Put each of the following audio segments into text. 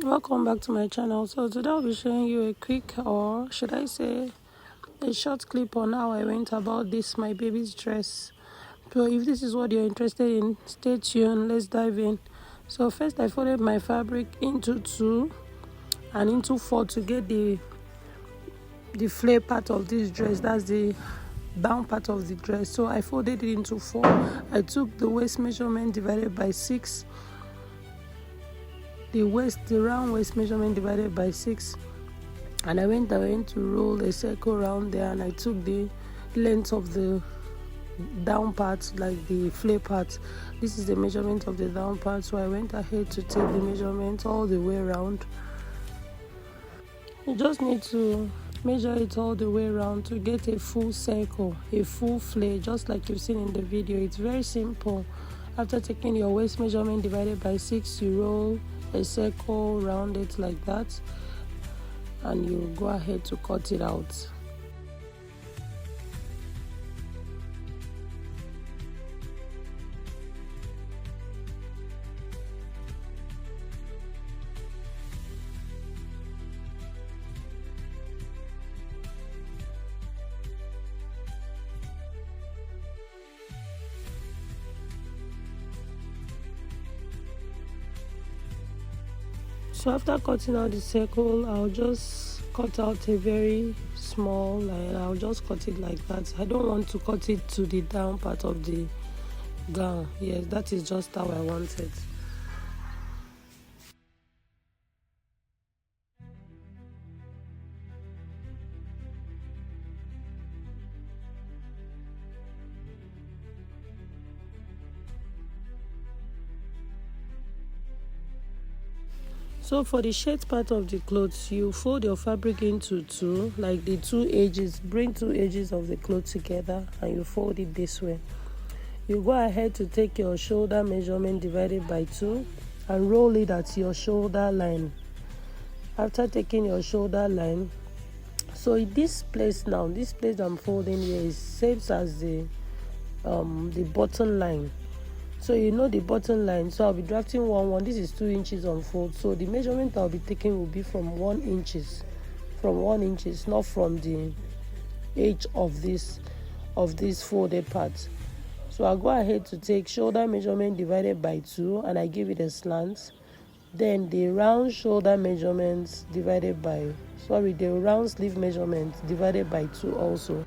Welcome back to my channel. So today I'll be showing you a quick, or should I say a short clip on how I went about this my baby's dress. So if this is what you're interested in, stay tuned. Let's dive in. So first I folded my fabric into 2 and into 4 to get the flare part of this dress. That's the down part of the dress. So I folded it into 4. I took the waist measurement divided by 6, the round waist measurement divided by 6, and I went to roll a circle around there, and I took the length of the down part, like the flare part. This is the measurement of the down part, so I went ahead to take the measurement all the way around. You just need to measure it all the way around to get a full circle, a full flare, just like you've seen in the video. It's very simple. After taking your waist measurement divided by 6, you roll a circle around it like that, and you go ahead to cut it out. So after cutting out the circle, I'll just cut out a very small line. I'll just cut it like that. I don't want to cut it to the down part of the gown. Yes, that is just how I want it. So for the shirt part of the clothes, you fold your fabric into 2, like the 2 edges. Bring 2 edges of the cloth together and you fold it this way. You go ahead to take your shoulder measurement divided by 2 and roll it at your shoulder line. After taking your shoulder line, so in this place now, this place I'm folding here is same as the bottom line. So you know the bottom line, so I'll be drafting 1 this is 2 inches on fold. So the measurement I'll be taking will be from 1 inches, not from the edge of this folded part. So I'll go ahead to take shoulder measurement divided by 2 and I give it a slant. Then the round shoulder measurements divided by, the round sleeve measurement divided by 2 also.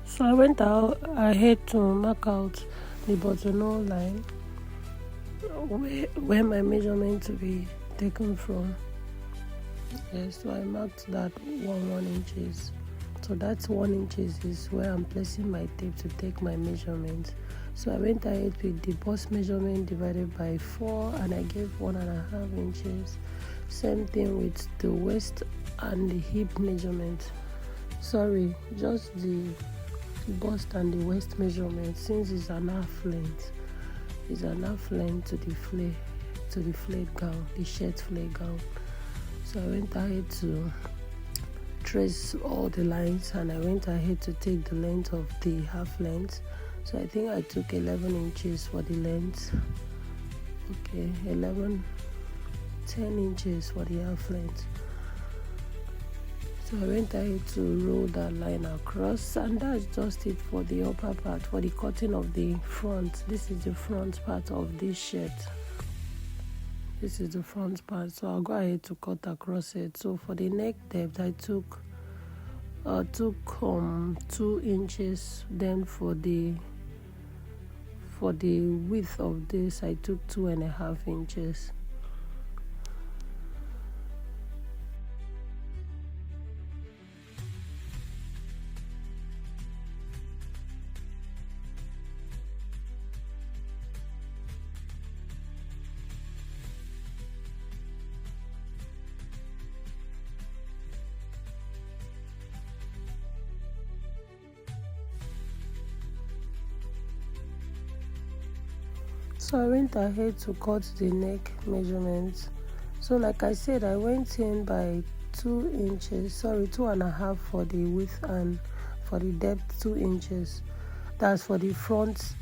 So I went ahead to mark out the buttonhole line where my measurement to be taken from. Yes, so I marked that 1 inches. So that's 1 inches is where I'm placing my tape to take my measurement. So I went ahead with the bust measurement divided by 4 and I gave 1.5 inches. Same thing with the waist and the hip measurement. Just the bust and the waist measurement, since it's an half length. It's an half length to the flared gown, the shirt flare gown. So I went ahead to trace all the lines and I went ahead to take the length of the half length. So I think I took 11 inches for the length. Okay, 10 inches for the half length. So I went ahead to roll that line across, and that's just it for the upper part, for the cutting of the front. This is the front part of this shirt. This is the front part, so I'll go ahead to cut across it. So for the neck depth, I took 2 inches. Then for the width of this, I took 2.5 inches. So I went ahead to cut the neck measurements. So like I said, I went in by 2 inches, sorry, 2.5 for the width, and for the depth 2 inches. That's for the front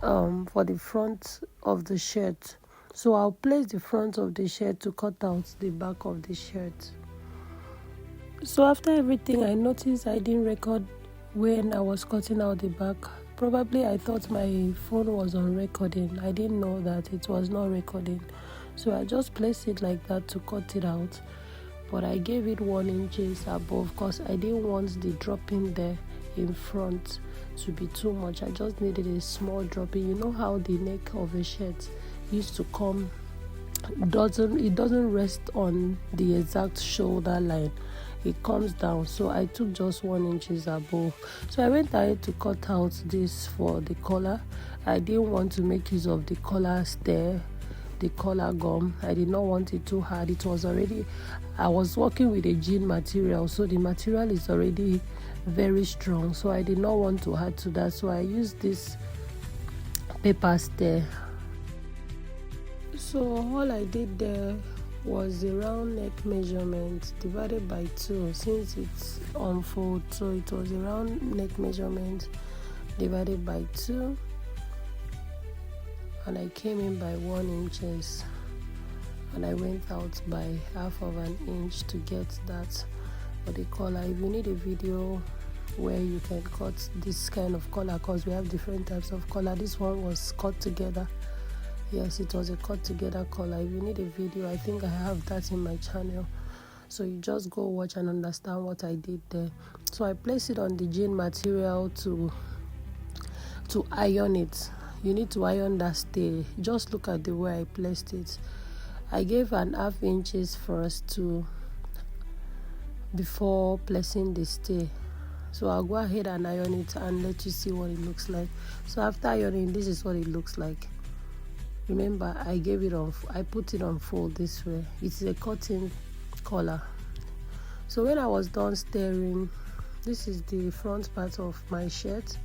of the shirt. So I'll place the front of the shirt to cut out the back of the shirt. So after everything, I noticed I didn't record when I was cutting out the back. Probably I thought my phone was on recording. I didn't know that it was not recording. So I just placed it like that to cut it out. But I gave it 1 inches above because I didn't want the dropping there in front to be too much. I just needed a small dropping. You know how the neck of a shirt used to come, it doesn't rest on the exact shoulder line, it comes down. So I took just 1 inches above. So I went ahead to cut out this for the collar. I didn't want to make use of the collar stair, the collar gum. I did not want it too hard. I was working with a jean material, so the material is already very strong, so I did not want to add to that. So I used this paper stair. So all I did there was the round neck measurement divided by 2, since it's unfold. So it was a round neck measurement divided by 2, and I came in by 1 inches, and I went out by 1/2 inch to get that for the collar. If you need a video where you can cut this kind of collar, because we have different types of collar, this one was cut together. Yes, it was a cut together collar. If you need a video, I think I have that in my channel, so you just go watch and understand what I did there. So I placed it on the jean material to iron it. You need to iron that stay. Just look at the way I placed it. I gave 1/2 inches first before placing the stay. So I'll go ahead and iron it and let you see what it looks like. So after ironing, this is what it looks like. Remember, I put it on fold this way. It's a cotton collar. So when I was done stairing, this is the front part of my shirt.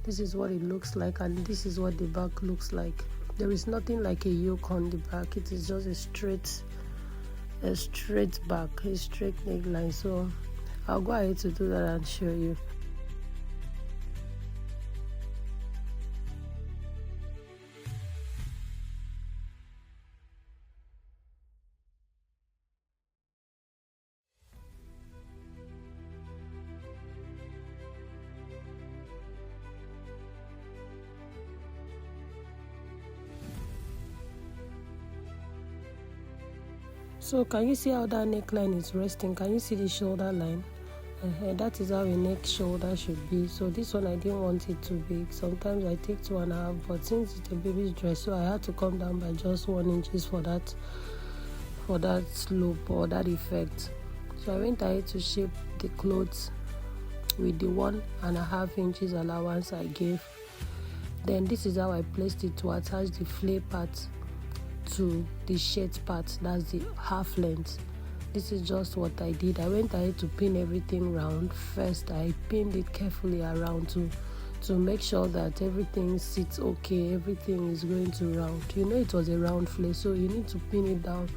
This is what it looks like, and this is what the back looks like. There is nothing like a yoke on the back. It is just a straight back, a straight neckline. So I'll go ahead to do that and show you. So can you see how that neckline is resting? Can you see the shoulder line? That is how a neck shoulder should be. So this one I didn't want it too big. Sometimes I take 2.5, but since it's a baby's dress, so I had to come down by just 1 inches for that slope or that effect. So I went ahead to shape the clothes with the 1.5 inches allowance I gave. Then this is how I placed it to attach the flare part to the shirt part. That's the half length. This is just what I did. I went ahead to pin everything round. First I pinned it carefully around to make sure that everything sits okay, everything is going to round. You know, it was a round flare, so you need to pin it down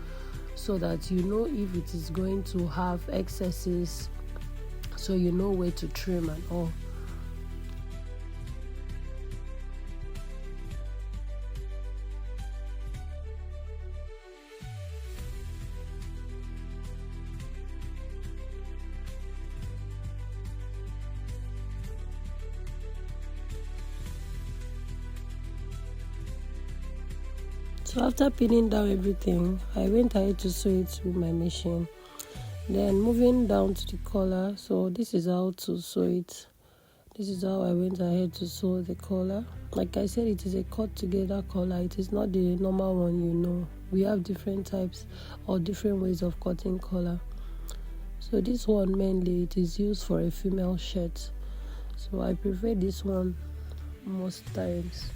so that you know if it is going to have excesses, so you know where to trim and all. So after pinning down everything, I went ahead to sew it with my machine. Then moving down to the collar, so this is how to sew it. This is how I went ahead to sew the collar. Like I said, it is a cut together collar. It is not the normal one, you know. We have different types or different ways of cutting collar. So this one mainly, it is used for a female shirt. So I prefer this one most times.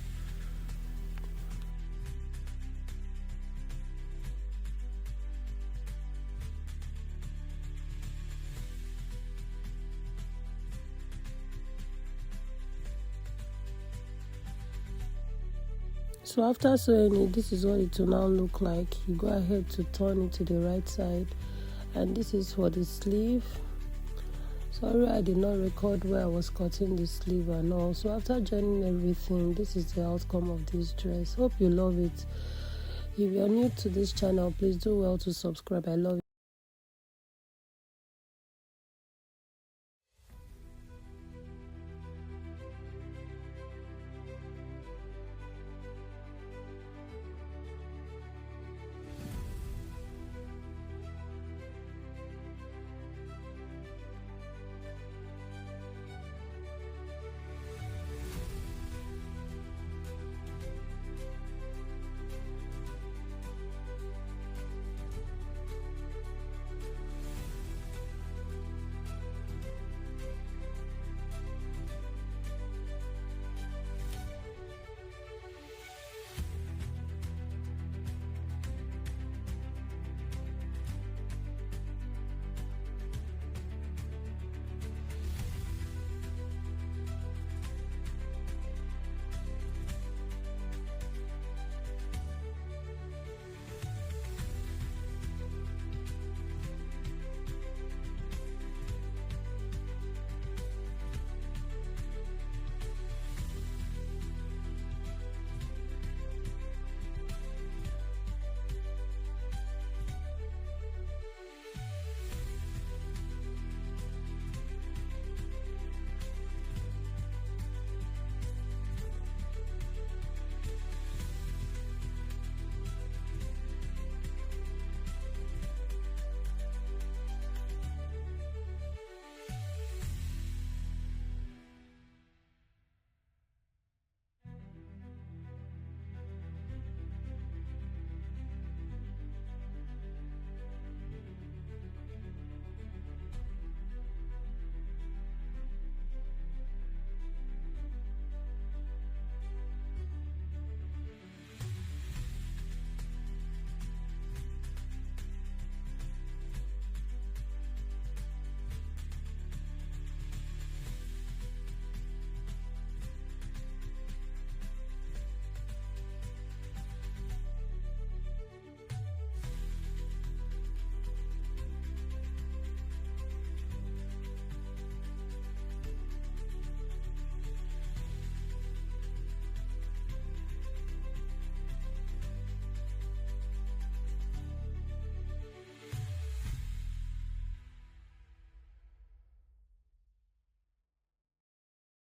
So after sewing it, this is what it will now look like. You go ahead to turn it to the right side, and this is for the sleeve. Sorry, I did not record where I was cutting the sleeve and all. So after joining everything, this is the outcome of this dress. Hope you love it. If you're new to this channel, please do well to subscribe. I love it.